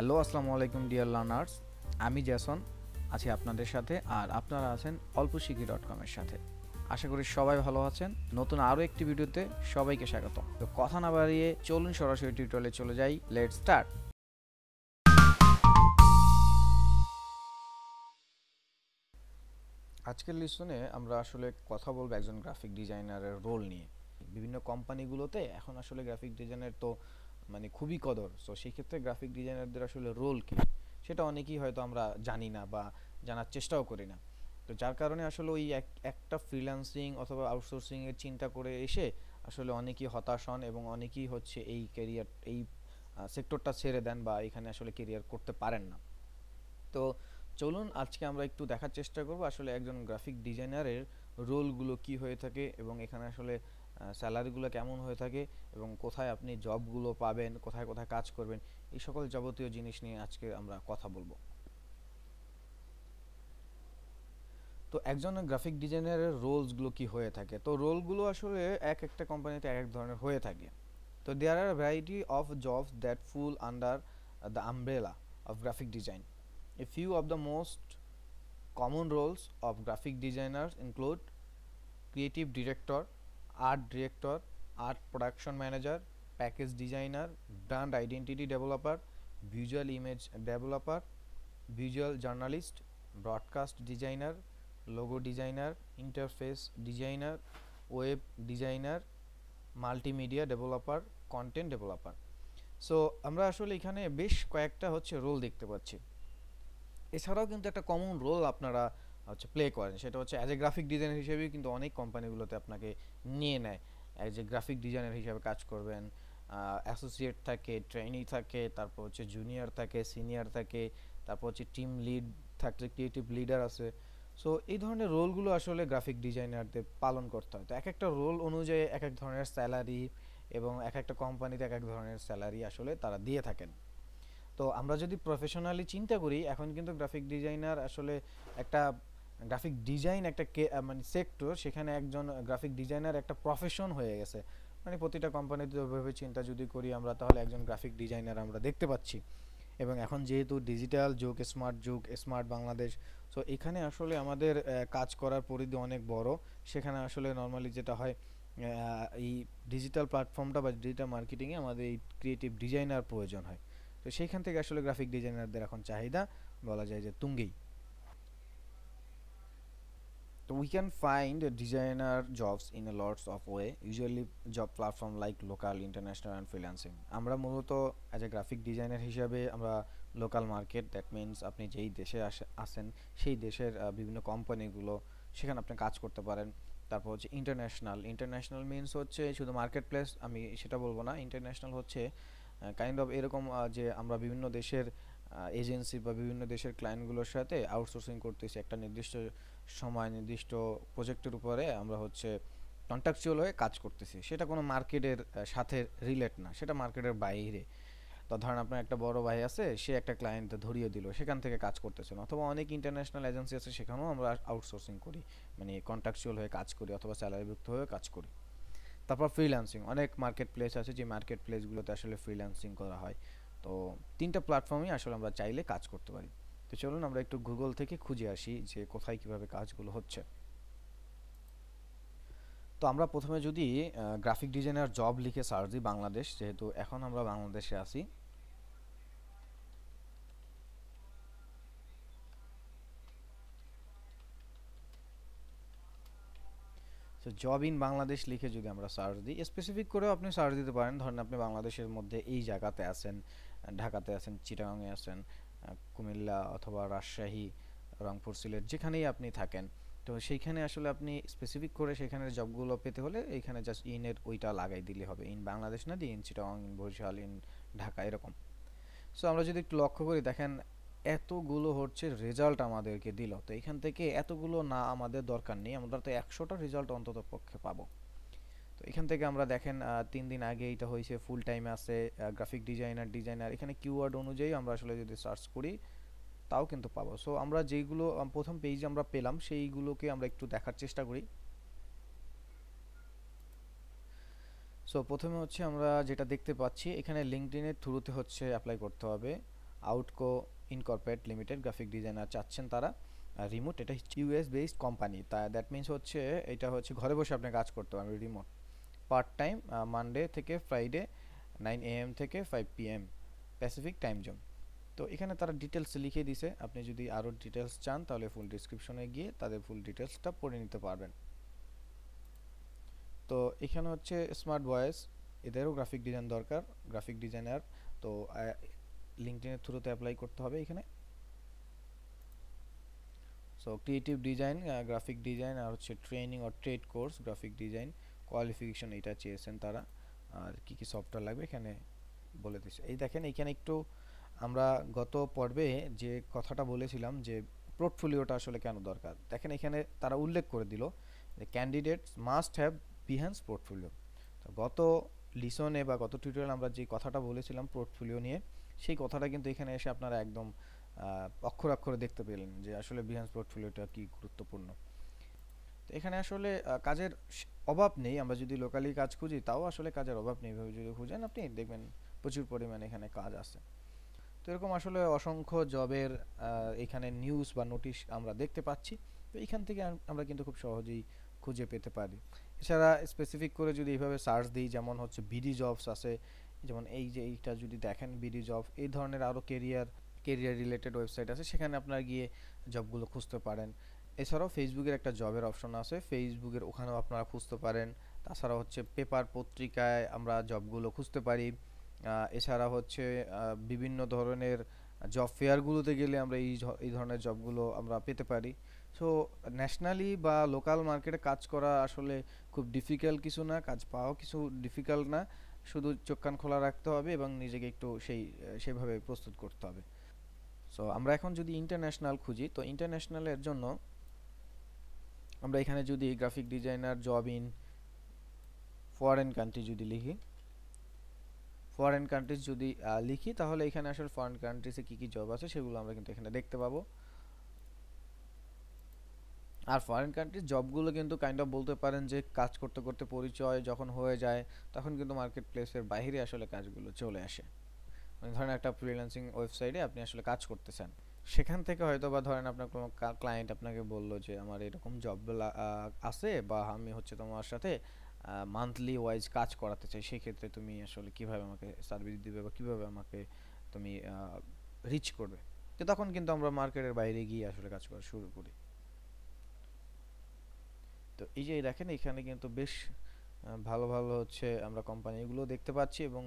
Hello আসসালামু আলাইকুম dear learners, আমি জেসন আছি আপনাদের সাথে, আর আপনারা আছেন অল্পশিখি.com এর সাথে। আশা করি সবাই ভালো আছেন। নতুন আরও একটি ভিডিওতে সবাইকে স্বাগত। তো কথা না বাড়িয়ে চলুন সরাসরি টিউটোরিয়ালে চলে যাই। Let's start. আজকের লিসনে আমরা আসলে কথা বলবো একজন গ্রাফিক ডিজাইনারের রোল নিয়ে। বিভিন্ন কোম্পানিগুলোতে এখন আসলে গ্রাফিক ডিজাইনের তো খুবই কদর। সো সেই ক্ষেত্রে গ্রাফিক ডিজাইনারদের আসলে রোল কি সেটা অনেকেই হয়তো আমরা জানি না বা জানার চেষ্টাও করি না। তো যার কারণে আসলে ওই একটা ফ্রিল্যান্সিং অথবা আউটসোর্সিং এর চিন্তা করে এসে আসলে অনেকেই হতাশ হন এবং অনেকেই হচ্ছে এই সেক্টরটা ছেড়ে দেন বা এখানে আসলে কেরিয়ার করতে পারেন না। তো চলুন আজকে আমরা একটু দেখার চেষ্টা করব আসলে একজন গ্রাফিক ডিজাইনারের রোলগুলো কি হয়ে থাকে এবং এখানে আসলে স্যালারিগুলো কেমন হয়ে থাকে এবং কোথায় আপনি জবগুলো পাবেন, কোথায় কোথায় কাজ করবেন, এই সকল যাবতীয় জিনিস নিয়ে আজকে আমরা কথা বলবো। তো একজন গ্রাফিক ডিজাইনারের রোলসগুলো কি হয়ে থাকে? তো রোলগুলো আসলে একটা কোম্পানিতে এক ধরনের হয়ে থাকে। তো there are variety of jobs that fall under the umbrella of graphic design. A few of the most common roles of graphic designers include creative director, art production manager, package designer, brand identity developer, visual image developer, visual journalist, broadcast designer, logo designer, interface designer, web designer, multimedia developer, content developer. So আমরা আসলে এখানে বেশ কয়েকটা হচ্ছে role দেখতে পাচ্ছি। এছাড়াও কিন্তু একটা কমন রোল আপনারা হচ্ছে প্লে করেন, সেটা হচ্ছে অ্যাজ এ গ্রাফিক ডিজাইনার হিসেবে কিন্তু অনেক কোম্পানিগুলোতে আপনাকে নিয়ে নেয়। অ্যাজ এ গ্রাফিক ডিজাইনার হিসেবে কাজ করবেন, অ্যাসোসিয়েট থাকে, ট্রেনি থাকে, তারপর হচ্ছে জুনিয়র থাকে, সিনিয়র থাকে, তারপর হচ্ছে টিম লিড থাকে, ক্রিয়েটিভ লিডার আছে। সো এই ধরনের রোলগুলো আসলে গ্রাফিক ডিজাইনারদের পালন করতে হয়। তো এক একটা রোল অনুযায়ী এক এক ধরনের স্যালারি এবং এক একটা কোম্পানিতে এক এক ধরনের স্যালারি আসলে তারা দিয়ে থাকেন। তো আমরা যদি প্রফেশনালি চিন্তা করি, এখন কিন্তু গ্রাফিক ডিজাইনার আসলে একটা গ্রাফিক ডিজাইন একটা সেক্টর, সেখানে একজন গ্রাফিক ডিজাইনার একটা প্রফেশন হয়ে গেছে। প্রতিটা কোম্পানিতে ওইভাবে চিন্তা যদি করি আমরা, তাহলে একজন গ্রাফিক ডিজাইনার আমরা দেখতে পাচ্ছি। এবং এখন যেহেতু ডিজিটাল যুগ, স্মার্ট বাংলাদেশ, সো এখানে আসলে আমাদের কাজ করার পরিধি অনেক বড়। সেখানে আসলে নর্মালি যেটা হয়, এই ডিজিটাল প্ল্যাটফর্মটা বা ডিজিটাল মার্কেটিংয়ে আমাদের এই ক্রিয়েটিভ ডিজাইনার প্রয়োজন হয়। তো সেইখান থেকে আসলে গ্রাফিক ডিজাইনারদের এখন চাহিদা বলা যায় যে তুঙ্গেই। তো we can find designer jobs in a lots of way, usually job platform like local, international and freelancing. আমরা মূলত অ্যাজ এ গ্রাফিক ডিজাইনার হিসাবে আমরা লোকাল মার্কেট, দ্যাট মিনস আপনি যেই দেশে আসেন সেই দেশের বিভিন্ন কোম্পানিগুলো, সেখানে আপনি কাজ করতে পারেন। তারপর হচ্ছে ইন্টারন্যাশনাল মিনস হচ্ছে শুধু মার্কেট প্লেস, আমি সেটা বলবো না। ইন্টারন্যাশনাল হচ্ছে কাইন্ড অফ এরকম যে আমরা বিভিন্ন দেশের এজেন্সি বা বিভিন্ন দেশের ক্লায়েন্টগুলোর সাথে আউটসোর্সিং করতেছি একটা নির্দিষ্ট সময়, নির্দিষ্ট প্রজেক্টের উপরে আমরা হচ্ছে কন্ট্রাকচুয়াল হয়ে কাজ করতেছি। সেটা কোনো মার্কেটের সাথে রিলেট না, সেটা মার্কেটের বাইরে। তো ধরেন আপনার একটা বড় ভাই আছে, সে একটা ক্লায়েন্ট ধরিয়ে দিল, সেখান থেকে কাজ করতেছেন। অথবা অনেক ইন্টারন্যাশনাল এজেন্সি আছে, সেখানেও আমরা আউটসোর্সিং করি, কন্ট্রাকচুয়াল হয়ে কাজ করি অথবা স্যালারিভুক্ত হয়ে কাজ করি। তারপর ফ্রিল্যান্সিং, অনেক মার্কেট প্লেস আছে যে মার্কেট প্লেসগুলোতে আসলে ফ্রিল্যান্সিং করা হয়। তো তিনটা প্ল্যাটফর্মে আসলে আমরা চাইলে কাজ করতে পারি। তো চলুন আমরা একটু গুগল থেকে খুঁজে আসি যে কোথায় কিভাবে কাজগুলো হচ্ছে। তো আমরা প্রথমে যদি গ্রাফিক ডিজাইনার জব লিখে সার্চ দিই বাংলাদেশ, যেহেতু এখন আমরা বাংলাদেশে আছি। তো জব ইন বাংলাদেশ লিখে যদি আমরা সার্চ দিই, স্পেসিফিক করেও আপনি সার্চ দিতে পারেন। ধরেন আপনি বাংলাদেশের মধ্যে এই জায়গাতে আছেন, ঢাকাতে আছেন, চিটাগাংয়ে আছেন, কুমিল্লা অথবা রাজশাহী, রংপুর, সিলেট, যেখানেই আপনি থাকেন। তো সেইখানে আসলে আপনি স্পেসিফিক করে সেখানের জবগুলো পেতে হলে এইখানে জাস্ট ইনের ওইটা লাগাই দিলে হবে। ইন বাংলাদেশ না দিয়ে in Chittagong, in Barishal, in Dhaka, এরকম। সো আমরা যদি একটু লক্ষ্য করি, দেখেন এতগুলো হচ্ছে রেজাল্ট আমাদেরকে দিল। তো এখান থেকে এতগুলো না আমাদের দরকার নেই, আমরা তো 100টা রেজাল্ট অন্তত পক্ষে পাবো। তো এখান থেকে আমরা দেখেন 3 দিন আগে এটা হয়েছে, ফুল টাইমে আছে গ্রাফিক ডিজাইনার, এখানে কিওয়ার্ড অনুযায়ী আমরা আসলে যদি সার্চ করি তাও কিন্তু পাবো। সো আমরা যেইগুলো প্রথম পেজে আমরা পেলাম সেইগুলোকে আমরা একটু দেখার চেষ্টা করি। সো প্রথমে হচ্ছে আমরা যেটা দেখতে পাচ্ছি, এখানে লিঙ্কডইনের থ্রুতে হচ্ছে অ্যাপ্লাই করতে হবে। আউটকো ইনকর্পোরেট লিমিটেড গ্রাফিক ডিজাইনার চাচ্ছেন তারা রিমোট। এটা ইউএস বেসড কোম্পানি, তা দ্যাট মিনস হচ্ছে এটা হচ্ছে ঘরে বসে আপনি কাজ করতে পারবেন রিমোট, পার্ট টাইম, মানডে থেকে ফ্রাইডে 9 AM থেকে 5 PM প্যাসিফিক টাইম জোন। তো এখানে তারা ডিটেলস লিখে দিছে, আপনি যদি আরও ডিটেলস চান তাহলে ফুল ডিসক্রিপশনে গিয়ে তাদের ফুল ডিটেলসটা পড়ে নিতে পারবেন। তো এখানে হচ্ছে স্মার্ট ভয়েস, এদেরও গ্রাফিক ডিজাইন দরকার, গ্রাফিক ডিজাইনার। তো লিঙ্কডইনের থ্রুতে অ্যাপ্লাই করতে হবে এখানে। So creative design, graphic design, আর হচ্ছে training or trade course graphic design qualification এটা চেয়েছেন তারা। আর কি কি সফটওয়্যার লাগবে এখানে বলে দিচ্ছে। এই দেখেন এখানে একটু আমরা গত পর্বে যে কথাটা বলেছিলাম যে পোর্টফোলিওটা আসলে কেন দরকার, দেখেন এখানে তারা উল্লেখ করে দিল যে candidates must have Behance portfolio. তো গত লিসনে বা গত টিউটোরিয়ালে আমরা যে কথাটা বলেছিলাম পোর্টফোলিও নিয়ে, সেই কথাটা কিন্তু এখানে এসে আপনারা একদম অক্ষর অক্ষরে দেখতে পেলেন যে আসলে বিহ্যান্স পোর্টফোলিওটা কি গুরুত্বপূর্ণ। তো এখানে আসলে কাজের অভাব নেই, আমরা যদি লোকালি কাজ খুঁজি তাও আসলে কাজের অভাব নেই, এভাবে যদি খুঁজেন আপনি দেখবেন প্রচুর পরিমাণে এখানে কাজ আছে। তো এরকম আসলে অসংখ্য জবের এখানে নিউজ বা নোটিশ আমরা দেখতে পাচ্ছি। তো এখান থেকে আমরা কিন্তু খুব সহজেই খুঁজে পেতে পারি। এছাড়া স্পেসিফিক করে যদি এইভাবে সার্চ দিই, যেমন হচ্ছে বিডি জবস আছে, যেমন এই যে এইটা যদি দেখেন বিডি জব, এই ধরনের আরও কেরিয়ার রিলেটেড ওয়েবসাইট আছে, সেখানে আপনারা গিয়ে জবগুলো খুঁজতে পারেন। এছাড়াও ফেসবুকের একটা জবের অপশন আছে, ফেসবুকের ওখানেও আপনারা খুঁজতে পারেন। তাছাড়া হচ্ছে পেপার পত্রিকায় আমরা জবগুলো খুঁজতে পারি। এছাড়া হচ্ছে বিভিন্ন ধরনের জব ফেয়ারগুলোতে গেলে আমরা এই ধরনের জবগুলো আমরা পেতে পারি। সো ন্যাশনালি বা লোকাল মার্কেটে কাজ করা আসলে খুব ডিফিকাল্ট কিছু না, কাজ পাওয়াও কিছু ডিফিকাল্ট না, শুধু চোখ কান খোলা রাখতে হবে এবং নিজেকে একটু সেইভাবে প্রস্তুত করতে হবে। সো আমরা এখন যদি ইন্টারন্যাশনাল খুঁজি, তো ইন্টারন্যাশনালের জন্য আমরা এখানে যদি graphic designer job in foreign country যদি লিখি, ফরেন কান্ট্রিজ যদি লিখি, তাহলে এখানে আসলে ফরেন কান্ট্রিজে কী কী জব আছে সেগুলো আমরা কিন্তু এখানে দেখতে পাবো। আর ফরেন কান্ট্রিজ জবগুলো কিন্তু কাইন্ড অফ বলতে পারেন যে কাজ করতে করতে পরিচয় যখন হয়ে যায় তখন কিন্তু মার্কেট প্লেসের বাইরে আসলে কাজগুলো চলে আসে। মানে ধরেন একটা ফ্রিল্যান্সিং ওয়েবসাইটে আপনি আসলে কাজ করতেছেন, সেখান থেকে হয়তো বা ধরেন আপনার কোনো ক্লায়েন্ট আপনাকে বললো যে আমার এরকম জব আছে, বা আমি হচ্ছে তোমার সাথে মান্থলি ওয়াইজ কাজ করাতে চাই, সেই ক্ষেত্রে তুমি আসলে কিভাবে আমাকে সার্ভিস দিবে বা কিভাবে আমাকে তুমি রিচ করবে। তো তখন কিন্তু আমরা মার্কেটের বাইরে গিয়ে আসলে কাজ করা শুরু করি। তো এই যে দেখেন এখানে কিন্তু বেশ ভালো ভালো হচ্ছে আমরা কোম্পানিগুলো দেখতে পাচ্ছি এবং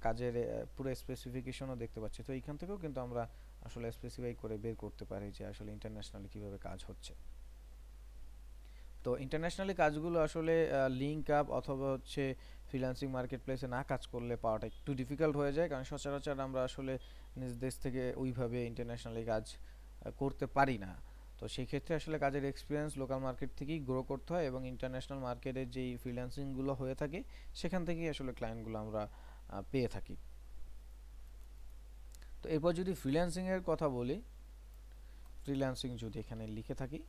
কাজের পুরো স্পেসিফিকেশনও দেখতে পাচ্ছি। তো এইখান থেকেও কিন্তু আমরা আসলে স্পেসিফাই করে বের করতে পারি যে আসলে ইন্টারন্যাশনালি কিভাবে কাজ হচ্ছে। তো ইন্টারন্যাশনালি কাজগুলো আসলে লিঙ্ক আপ অথবা হচ্ছে ফ্রিল্যান্সিং মার্কেট প্লেসে না কাজ করলে পাওয়াটা একটু ডিফিকাল্ট হয়ে যায়, কারণ সচরাচর আমরা আসলে নিজ দেশ থেকে ওইভাবে ইন্টারন্যাশনালি কাজ করতে পারি না। তো সেই ক্ষেত্রে আসলে কাজের এক্সপিরিয়েন্স লোকাল মার্কেট থেকেই গ্রো করতে হয় এবং ইন্টারন্যাশনাল মার্কেটের যেই ফ্রিল্যান্সিংগুলো হয়ে থাকে সেখান থেকেই আসলে ক্লায়েন্টগুলো আমরা পেয়ে থাকি। তো এরপর যদি ফ্রিল্যান্সিংয়ের কথা বলি, ফ্রিল্যান্সিং যদি এখানে লিখে থাকি,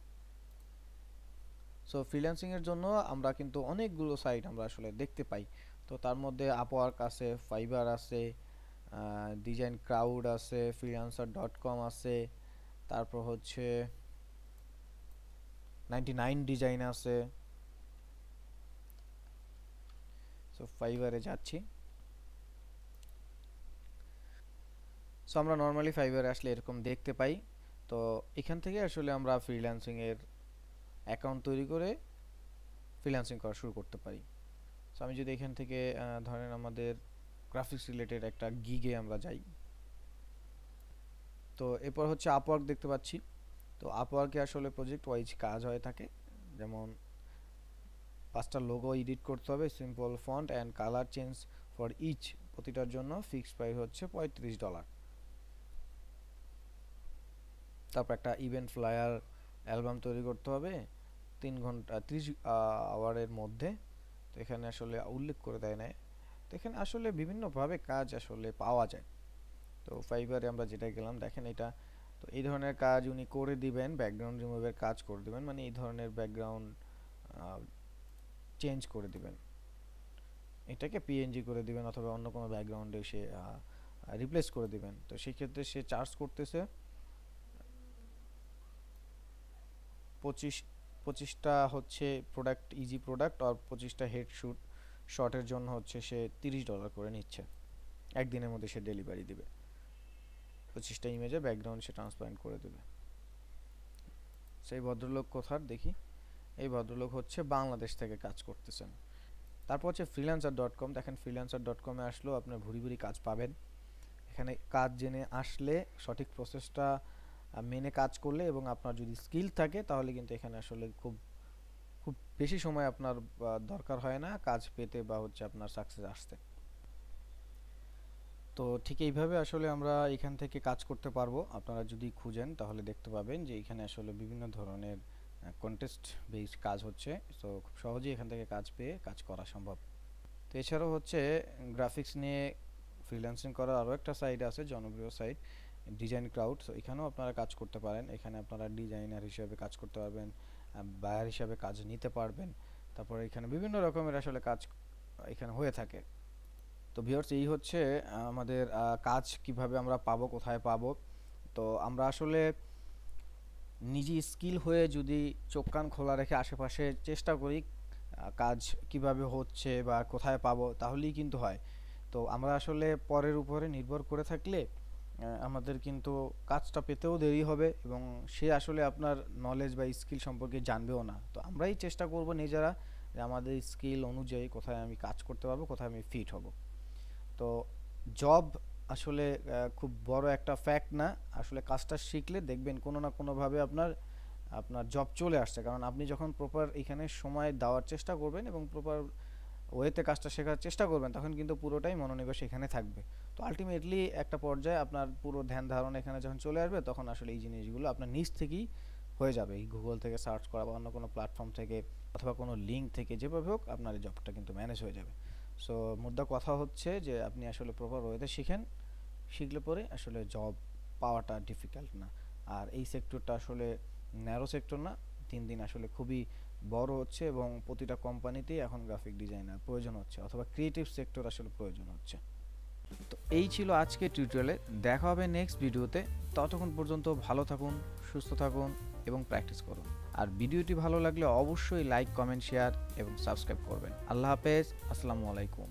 সো ফ্রিল্যান্সিংয়ের জন্য আমরা কিন্তু অনেকগুলো সাইট আমরা আসলে দেখতে পাই। তো তার মধ্যে আপওয়ার্ক আছে, ফাইবার আছে, ডিজাইন ক্রাউড আছে, freelancer.com আছে, তারপর হচ্ছে 99 ডিজাইন আছে। সো ফাইবারে যাচ্ছি। সো আমরা নর্মালি ফাইবারে আসলে এরকম দেখতে পাই। তো এখান থেকে আসলে আমরা ফ্রিল্যান্সিংয়ের অ্যাকাউন্ট তৈরি করে ফ্রিল্যান্সিং করা শুরু করতে পারি। সো আমি যদি এখান থেকে ধরেন আমাদের গ্রাফিক্স রিলেটেড একটা গিগে আমরা যাই, তো এরপর হচ্ছে আপওয়ার্ক দেখতে পাচ্ছি। তো আপওয়ার্কে আসলে প্রজেক্ট ওয়াইজ কাজ হয়ে থাকে, যেমন 5টা লোগো এডিট করতে হবে, simple font and colour change for each, প্রতিটার জন্য ফিক্সড প্রাইস হচ্ছে $35। তারপর একটা ইভেন্ট ফ্লায়ার অ্যালবাম তৈরি করতে হবে 3 ঘন্টা 30 আওয়ারের মধ্যে। তো এখানে আসলে উল্লেখ করে দেয় না। তো এখানে আসলে বিভিন্নভাবে কাজ আসলে পাওয়া যায়। তো ফাইবারে আমরা যেটা গেলাম দেখেন এটা, তো এই ধরনের কাজ উনি করে দিবেন, ব্যাকগ্রাউন্ড রিমুভের কাজ করে দিবেন, মানে এই ধরনের ব্যাকগ্রাউন্ড চেঞ্জ করে দিবেন, এটাকে পিএনজি করে দিবেন অথবা অন্য কোনো ব্যাকগ্রাউন্ডে সে রিপ্লেস করে দিবেন। তো সেই ক্ষেত্রে সে চার্জ করতেছে 25টা হচ্ছে প্রোডাক্ট, ইজি প্রোডাক্ট, আর 25টা হেড শটের জন্য হচ্ছে সে $30 করে নিচ্ছে। একদিনের মধ্যে সে ডেলিভারি দিবে, 25টা ইমেজে ব্যাকগ্রাউন্ড সে ট্রান্সপারেন্ট করে দেবে। সেই ভদ্রলোক কোথার দেখি, এই ভদ্রলোক হচ্ছে বাংলাদেশ থেকে কাজ করতেছেন। তারপর হচ্ছে freelancer.com। দেখেন freelancer.com-এ আসলেও আপনার ভুরি ভুরি কাজ পাবেন। এখানে কাজ জেনে আসলে সঠিক প্রসেসটা মেনে কাজ করলে এবং আপনার যদি স্কিল থাকে তাহলে কিন্তু এখানে আসলে খুব খুব বেশি সময় আপনার দরকার হয় না কাজ পেতে বা হচ্ছে আপনার সাকসেস আসতে। তো ঠিক এইভাবে আসলে আমরা এখান থেকে কাজ করতে পারবো। আপনারা যদি খুঁজেন তাহলে দেখতে পাবেন যে এখানে আসলে বিভিন্ন ধরনের কন্টেস্ট বেসড কাজ হচ্ছে। সো খুব সহজেই এখান থেকে কাজ পেয়ে কাজ করা সম্ভব। তো এছাড়াও হচ্ছে গ্রাফিক্স নিয়ে ফ্রিল্যান্সিং করার আরও একটা সাইট আছে, জনপ্রিয় সাইট ডিজাইন ক্রাউড। সো এখানেও আপনারা কাজ করতে পারেন। এখানে আপনারা ডিজাইনার হিসেবে কাজ করতে পারবেন, বায়ার হিসাবে কাজ নিতে পারবেন। তারপরে এখানে বিভিন্ন রকমের আসলে কাজ এখানে হয়ে থাকে। তো ভিউয়ার্স, এই হচ্ছে আমাদের কাজ কিভাবে আমরা পাবো, কোথায় পাবো। তো আমরা আসলে নিজে স্কিল হয়ে যদি চোখ কান খোলা রেখে আশেপাশে চেষ্টা করি কাজ কিভাবে হচ্ছে বা কোথায় পাবো, তাহলেই কিন্তু হয়। তো আমরা আসলে পরের উপরে নির্ভর করে থাকলে আমাদের কিন্তু কাজটা পেতেও দেরি হবে এবং সে আসলে আপনার নলেজ বা স্কিল সম্পর্কে জানবেও না। তো আমরাই চেষ্টা করব নিজেরা যে আমাদের স্কিল অনুযায়ী কোথায় আমি কাজ করতে পারবো, কোথায় আমি ফিট হব। তো জব আসলে খুব বড় একটা ফ্যাক্ট না। আসলে কাজটা শিখলে দেখবেন কোনো না কোনোভাবে আপনার আপনার জব চলে আসছে, কারণ আপনি যখন প্রপার এখানে সময় দেওয়ার চেষ্টা করবেন এবং প্রপার ওয়েতে কাজটা শেখার চেষ্টা করবেন তখন কিন্তু পুরোটাই মনোনিবেশ এখানে থাকবে। তো আলটিমেটলি একটা পর্যায়ে আপনার পুরো ধ্যান ধারণা এখানে যখন চলে আসবে তখন আসলে এই জিনিসগুলো আপনার নিজ থেকেই হয়ে যাবে। এই গুগল থেকে সার্চ করা বা অন্য কোনো প্ল্যাটফর্ম থেকে অথবা কোনো লিঙ্ক থেকে যেভাবে হোক আপনার এই জবটা কিন্তু ম্যানেজ হয়ে যাবে। সো মুদ্রা কথা হচ্ছে যে আপনি আসলে প্রপার ওয়েতে শিখেন, শিখলে পরে আসলে জব পাওয়াটা ডিফিকাল্ট না। আর এই সেক্টরটা আসলে ন্যারো সেক্টর না, দিন দিন আসলে খুবই বড় হচ্ছে এবং প্রতিটা কোম্পানিতেই এখন গ্রাফিক ডিজাইনার প্রয়োজন হচ্ছে অথবা ক্রিয়েটিভ সেক্টর আসলে প্রয়োজন হচ্ছে। তো এই ছিল আজকে টিউটোরিয়ালে, দেখা হবে নেক্সট ভিডিওতে। ততক্ষণ পর্যন্ত ভালো থাকুন, সুস্থ থাকুন এবং প্র্যাকটিস করুন। আর ভিডিওটি ভালো লাগলে অবশ্যই লাইক, কমেন্ট, শেয়ার এবং সাবস্ক্রাইব করবেন। আল্লাহ হাফেজ, আসসালামু আলাইকুম।